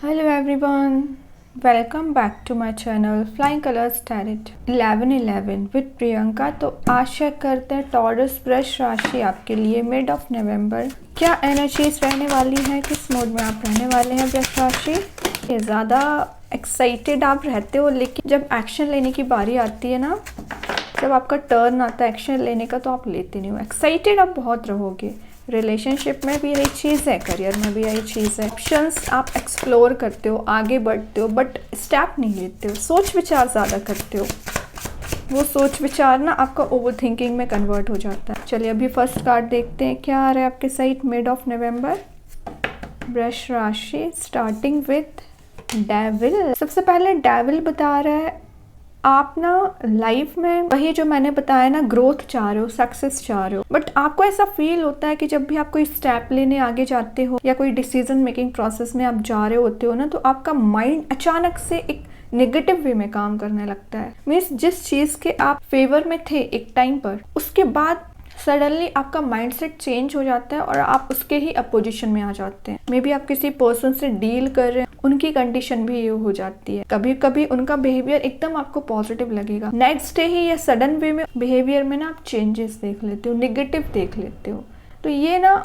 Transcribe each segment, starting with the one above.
Hello everyone, welcome back to my channel Flying Colors Tarot 11/11 with Priyanka. तो आशा करते हैं taurus वृष राशि आपके लिए मिड ऑफ नवंबर क्या एनर्जीज रहने वाली है, किस मोड में आप रहने वाले हैं वृष राशि। ये ज़्यादा एक्साइटेड आप रहते हो, लेकिन जब एक्शन लेने की बारी आती है ना, जब आपका टर्न आता है एक्शन लेने का, तो आप लेते नहीं हो। एक्साइटेड आप बहुत रहोगे। रिलेशनशिप में भी यही चीज़ है, करियर में भी यही चीज़ है। ऑप्शंस आप एक्सप्लोर करते हो, आगे बढ़ते हो, बट स्टेप नहीं लेते हो। सोच विचार ज़्यादा करते हो, वो सोच विचार ना आपका ओवर थिंकिंग में कन्वर्ट हो जाता है। चलिए अभी फर्स्ट कार्ड देखते हैं क्या आ रहा है आपके साइड मिड ऑफ नवंबर वृष राशि, स्टार्टिंग विथ डेविल। सबसे पहले डेविल बता रहा है आप ना लाइफ में वही जो मैंने बताया ना, ग्रोथ चाह रहे हो, सक्सेस चाह रहे हो, बट आपको ऐसा फील होता है कि जब भी आप कोई स्टेप लेने आगे जाते हो या कोई डिसीजन मेकिंग प्रोसेस में आप जा रहे होते हो ना, तो आपका माइंड अचानक से एक नेगेटिव वे में काम करने लगता है। मीन्स जिस चीज़ के आप फेवर में थे एक टाइम पर, उसके बाद सडनली आपका माइंडसेट चेंज हो जाता है और आप उसके ही अपोजिशन में आ जाते हैं। मे बी आप किसी पर्सन से डील कर रहे हैं, उनकी कंडीशन भी ये हो जाती है। कभी कभी उनका बिहेवियर एकदम आपको पॉजिटिव लगेगा, नेक्स्ट डे ही या सडन वे में बिहेवियर में ना आप चेंजेस देख लेते हो, नेगेटिव देख लेते हो। तो ये ना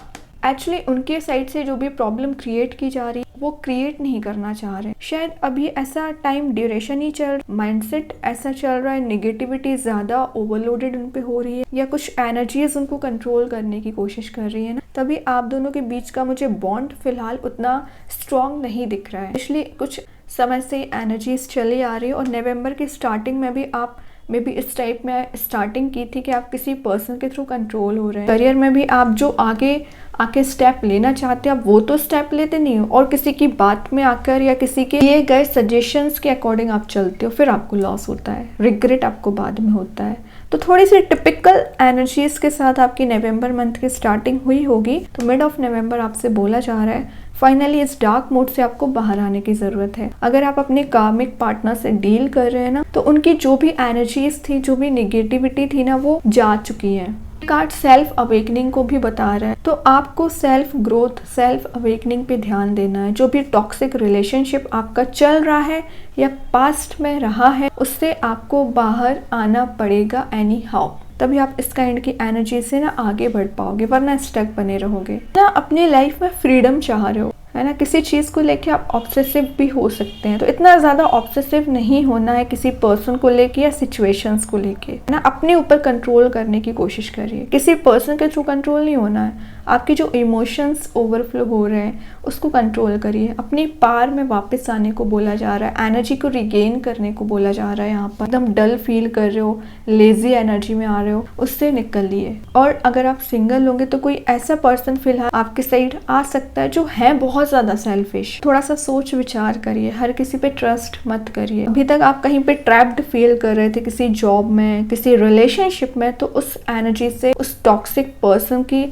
एक्चुअली उनके साइड से जो भी प्रॉब्लम क्रिएट की जा रही है वो क्रिएट नहीं करना चाह रहे। शायद अभी ऐसा टाइम ड्यूरेशन ही चल, माइंडसेट ऐसा चल रहा है, नेगेटिविटी ज़्यादा ओवरलोडेड उन पे हो रही है, या कुछ एनर्जीज उनको कंट्रोल करने की कोशिश कर रही है ना, तभी आप दोनों के बीच का मुझे बॉन्ड फिलहाल उतना स्ट्रॉन्ग नहीं दिख रहा है। इसलिए कुछ समय से एनर्जीज चली आ रही है और नवंबर की स्टार्टिंग में भी आप मे बी इस टाइप में स्टार्टिंग की थी कि आप किसी पर्सन के थ्रू कंट्रोल हो रहे हैं। करियर में भी आप जो आके स्टेप लेना चाहते हो, आप वो तो स्टेप लेते नहीं हो, और किसी की बात में आकर या किसी के दिए गए सजेशंस के अकॉर्डिंग आप चलते हो, फिर आपको लॉस होता है, रिग्रेट आपको बाद में होता है। तो थोड़ी सी टिपिकल एनर्जीज के साथ आपकी नवंबर मंथ की स्टार्टिंग हुई होगी। तो मिड ऑफ नवंबर आपसे बोला जा रहा है फाइनली इस डार्क मोड से आपको बाहर आने की ज़रूरत है। अगर आप अपने कार्मिक पार्टनर से डील कर रहे हैं ना, तो उनकी जो भी एनर्जीज थी, जो भी नेगेटिविटी थी ना, वो जा चुकी है। कार्ड सेल्फ अवेकनिंग को भी बता रहा है, तो आपको सेल्फ ग्रोथ, सेल्फ अवेकनिंग पे ध्यान देना है। जो भी टॉक्सिक रिलेशनशिप आपका चल रहा है या पास्ट में रहा है, उससे आपको बाहर आना पड़ेगा एनी हाउ, तभी आप इस काइंड की एनर्जी से ना आगे बढ़ पाओगे, वरना स्टक बने रहोगे ना। अपनी लाइफ में फ्रीडम चाह रहे हो, है ना, किसी चीज़ को लेके आप ऑब्सेसिव भी हो सकते हैं। तो इतना ज़्यादा ऑब्सेसिव नहीं होना है किसी पर्सन को लेके या सिचुएशंस को लेके, ना। अपने ऊपर कंट्रोल करने की कोशिश करिए, किसी पर्सन के थ्रू कंट्रोल नहीं होना है। आपके जो इमोशंस ओवरफ्लो हो रहे हैं उसको कंट्रोल करिए। अपनी पार में वापस आने को बोला जा रहा है, एनर्जी को रिगेन करने को बोला जा रहा है। यहाँ पर एकदम डल फील कर रहे हो, लेजी एनर्जी में आ रहे हो, उससे निकलिए। और अगर आप सिंगल होंगे तो कोई ऐसा पर्सन फिलहाल आपके साइड आ सकता है जो है बहुत ज़्यादा सेल्फिश। थोड़ा सा सोच विचार करिए, हर किसी पे ट्रस्ट मत करिए। अभी तक आप कहीं पे ट्रैप्ड फील कर रहे थे, किसी जॉब में, किसी रिलेशनशिप में, तो उस एनर्जी से, उस टॉक्सिक पर्सन की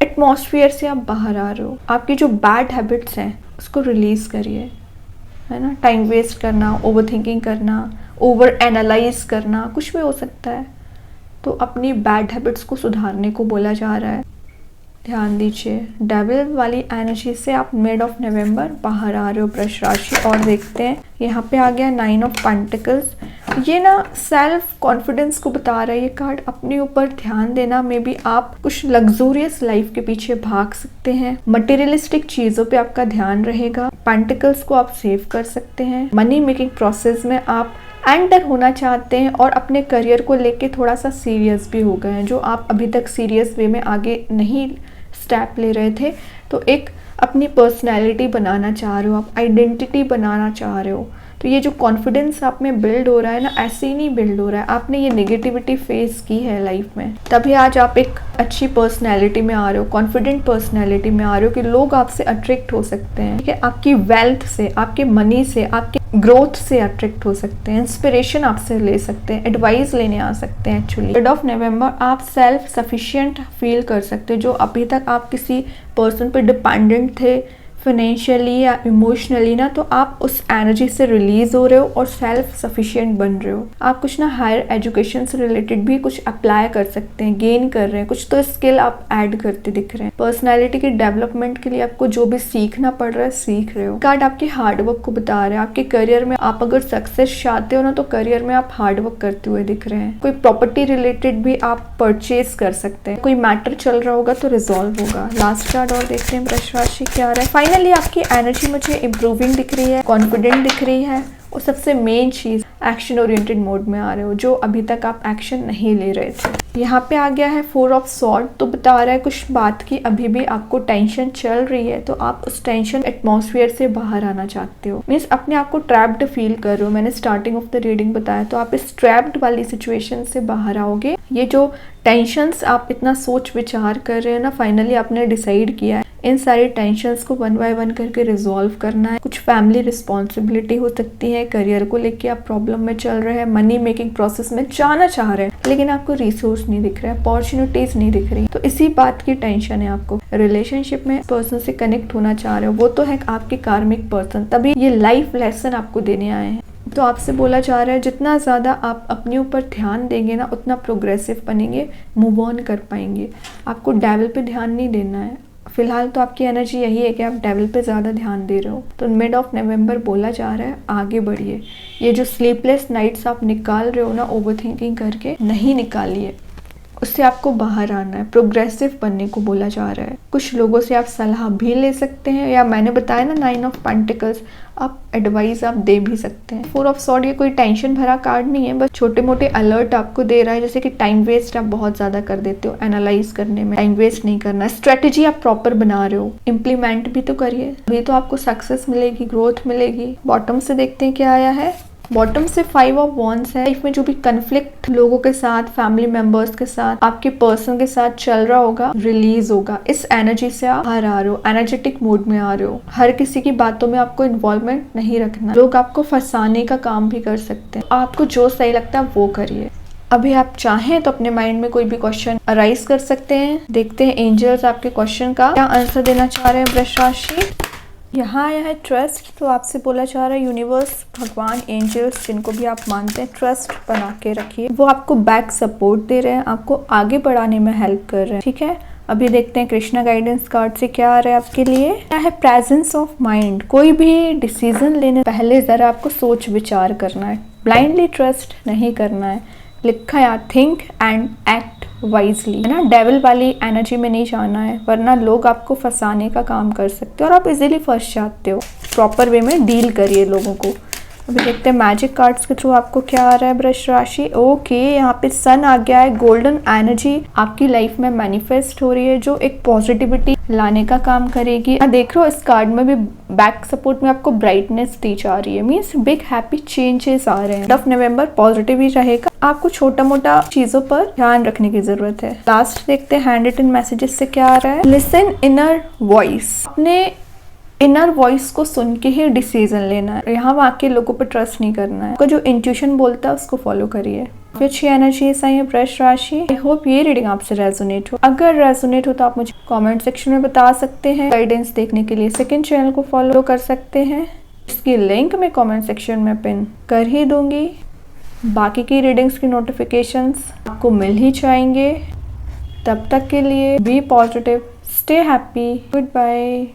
एटमॉस्फेयर से आप बाहर आ रहे हो। आपकी जो बैड हैबिट्स हैं उसको रिलीज करिए, है ना। टाइम वेस्ट करना, ओवर थिंकिंग करना, ओवर एनालाइज करना, कुछ भी हो सकता है। तो अपनी बैड हैबिट्स को सुधारने को बोला जा रहा है, ध्यान दीजिए। डेविल वाली एनर्जी से आप मिड ऑफ नवंबर बाहर आ रहे हो वृष राशि। और देखते हैं यहाँ पे आ गया 9 ऑफ पेंटिकल्स। ये ना सेल्फ कॉन्फिडेंस को बता रहा है ये कार्ड। अपने ऊपर ध्यान देना, मे बी आप कुछ लग्जूरियस लाइफ के पीछे भाग सकते हैं, मटेरियलिस्टिक चीज़ों पे आपका ध्यान रहेगा। पेंटिकल्स को आप सेव कर सकते हैं। मनी मेकिंग प्रोसेस में आप एंटर होना चाहते हैं और अपने करियर को लेके थोड़ा सा सीरियस भी हो गए हैं, जो आप अभी तक सीरियस वे में आगे नहीं स्टेप ले रहे थे। तो एक अपनी पर्सनैलिटी बनाना चाह रहे हो, आप आइडेंटिटी बनाना चाह रहे हो। तो ये जो कॉन्फिडेंस आप में बिल्ड हो रहा है ना, ऐसे ही नहीं बिल्ड हो रहा है, आपने ये नेगेटिविटी फेस की है लाइफ में, तभी आज आप एक अच्छी पर्सनैलिटी में आ रहे हो, कॉन्फिडेंट पर्सनैलिटी में आ रहे हो कि लोग आपसे अट्रैक्ट हो सकते हैं। ठीक है, आपकी वेल्थ से, आपके मनी से, आपके ग्रोथ से अट्रैक्ट हो सकते हैं, इंस्पिरेशन आपसे ले सकते हैं, एडवाइस लेने आ सकते हैं। एक्चुअली मिड ऑफ नवंबर आप सेल्फ सफिशिएंट फील कर सकते हो। जो अभी तक आप किसी पर्सन पे डिपेंडेंट थे, फाइनेंशियली या इमोशनली ना, तो आप उस एनर्जी से रिलीज हो रहे हो और सेल्फ सफिशिएंट बन रहे हो। आप कुछ ना हायर एजुकेशन से रिलेटेड भी कुछ अप्लाई कर सकते हैं, गेन कर रहे हैं, कुछ तो स्किल आप ऐड करते दिख रहे हैं। पर्सनैलिटी की डेवलपमेंट के लिए आपको जो भी सीखना पड़ रहा है सीख रहे हो। कार्ड आपके हार्डवर्क को बता रहे हैं। आपके करियर में आप अगर सक्सेस चाहते हो ना, तो करियर में आप हार्डवर्क करते हुए दिख रहे हैं। कोई प्रॉपर्टी रिलेटेड भी आप परचेज कर सकते हैं। कोई मैटर चल रहा होगा तो रिजॉल्व होगा। लास्ट कार्ड और देखते हैं वृष राशि क्या आ रहा है। फाइनली आपकी एनर्जी मुझे इंप्रूविंग दिख रही है, कॉन्फिडेंट दिख रही है, और सबसे मेन चीज एक्शन ओरिएंटेड मोड में आ रहे हो, जो अभी तक आप एक्शन नहीं ले रहे थे। यहाँ पे आ गया है 4 ऑफ स्वॉर्ड, तो बता रहा है कुछ बात की अभी भी आपको टेंशन चल रही है, तो आप उस टेंशन एटमॉस्फेयर से बाहर आना चाहते हो। मीन्स अपने आप को ट्रैप्ड फील कर रहे हो। मैंने स्टार्टिंग ऑफ द रीडिंग बताया, तो आप इस ट्रैप्ड वाली सिचुएशन से बाहर आओगे। ये जो टेंशन्स आप इतना सोच विचार कर रहे हैं ना, फाइनली आपने डिसाइड किया है इन सारी टेंशन्स को 1 बाय 1 करके रिजॉल्व करना है। कुछ फैमिली रिस्पॉन्सिबिलिटी हो सकती है, करियर को लेके आप प्रॉब्लम में चल रहे हैं, मनी मेकिंग प्रोसेस में जाना चाह रहे हैं, लेकिन आपको रिसोर्स नहीं दिख रहा है, अपॉर्चुनिटीज नहीं दिख रही, तो इसी बात की टेंशन है आपको। रिलेशनशिप में पर्सन से कनेक्ट होना चाह रहे हो, वो तो है आपके कार्मिक पर्सन, तभी ये लाइफ लेसन आपको देने आए हैं। तो आपसे बोला जा रहा है जितना ज़्यादा आप अपने ऊपर ध्यान देंगे ना, उतना प्रोग्रेसिव बनेंगे, मूव ऑन कर पाएंगे। आपको डेवल पे ध्यान नहीं देना है। फिलहाल तो आपकी एनर्जी यही है कि आप डेवल पे ज़्यादा ध्यान दे रहे हो। तो मिड ऑफ नवंबर बोला जा रहा है आगे बढ़िए। ये जो स्लीपलेस नाइट्स आप निकाल रहे हो ना ओवर थिंकिंग करके, नहीं निकालिए, उससे आपको बाहर आना है, प्रोग्रेसिव बनने को बोला जा रहा है। कुछ लोगों से आप सलाह भी ले सकते हैं, या मैंने बताया ना 9 ऑफ पेंटिकल्स, आप एडवाइस आप दे भी सकते हैं। 4 ऑफ स्वॉर्ड ये कोई टेंशन भरा कार्ड नहीं है, बस छोटे मोटे अलर्ट आपको दे रहा है, जैसे कि टाइम वेस्ट आप बहुत ज़्यादा कर देते हो एनालाइज करने में। टाइम वेस्ट नहीं करना, स्ट्रेटेजी आप प्रॉपर बना रहे हो, इम्प्लीमेंट भी तो करिए, अभी तो आपको सक्सेस मिलेगी, ग्रोथ मिलेगी। बॉटम से देखते हैं क्या आया है। बॉटम से 5 ऑफ वॉन्ड्स है। लाइफ में जो भी कन्फ्लिक्ट लोगों के साथ, फैमिली मेंबर्स के साथ, आपके पर्सन के साथ चल रहा होगा, रिलीज होगा। इस एनर्जी से आप बाहर आ रहे हो, एनर्जेटिक मूड में आ रहे हो। हर किसी की बातों में आपको इन्वॉल्वमेंट नहीं रखना। लोग आपको फंसाने का काम भी कर सकते हैं। आपको जो सही लगता है वो करिए। अभी आप चाहें तो अपने माइंड में कोई भी क्वेश्चन अराइज कर सकते हैं। देखते हैं एंजल्स आपके क्वेश्चन का क्या आंसर देना चाह रहे हैं वृष राशि। यहाँ आया है ट्रस्ट, तो आपसे बोला जा रहा है यूनिवर्स, भगवान, एंजल्स, जिनको भी आप मानते हैं, ट्रस्ट बना के रखिए। वो आपको बैक सपोर्ट दे रहे हैं, आपको आगे बढ़ाने में हेल्प कर रहे हैं। ठीक है, अभी देखते हैं कृष्णा गाइडेंस कार्ड से क्या आ रहा है आपके लिए। क्या है प्रेजेंस ऑफ माइंड। कोई भी डिसीजन लेने पहले ज़रा आपको सोच विचार करना है, ब्लाइंडली ट्रस्ट नहीं करना है। लिखा है थिंक एंड एक्ट वाइजली, है ना। डेविल वाली एनर्जी में नहीं जाना है, वरना लोग आपको फंसाने का काम कर सकते हो और आप इजीली फंस जाते हो। प्रॉपर वे में डील करिए लोगों को। अभी देखते हैं मैजिक कार्ड्स के थ्रू आपको क्या आ रहा है वृष राशि। ओके, यहाँ पे सन आ गया है। गोल्डन एनर्जी आपकी लाइफ में मैनिफेस्ट हो रही है, जो एक पॉजिटिविटी लाने का काम करेगी। देख रहे हो इस कार्ड में भी बैक सपोर्ट में आपको ब्राइटनेस दी जा रही है, मीन्स बिग हैप्पी चेंजेस आ रहे हैं। ऑफ नवंबर पॉजिटिव ही रहेगा। आपको छोटा मोटा चीजों पर ध्यान रखने की जरूरत है। लास्ट देखते हैं हैंड रिटन मैसेजेस से क्या आ रहा है। Listen inner voice. अपने इनर वॉइस को सुन के ही डिसीजन लेना है। यहाँ वहाँ के लोगों पर ट्रस्ट नहीं करना है। आपका जो इंट्यूशन बोलता है उसको फॉलो करिए। फिर अच्छी एनर्जी सही है वृष राशि। आई होप ये रीडिंग आपसे रेजोनेट हो। अगर रेजोनेट हो तो आप मुझे कमेंट सेक्शन में बता सकते हैं। गाइडेंस देखने के लिए सेकंड चैनल को फॉलो कर सकते हैं। इसकी लिंक मैं कमेंट सेक्शन में पिन कर ही दूंगी। बाकी की रीडिंग्स की नोटिफिकेशंस आपको मिल ही जाएंगे। तब तक के लिए be positive, stay happy, good bye.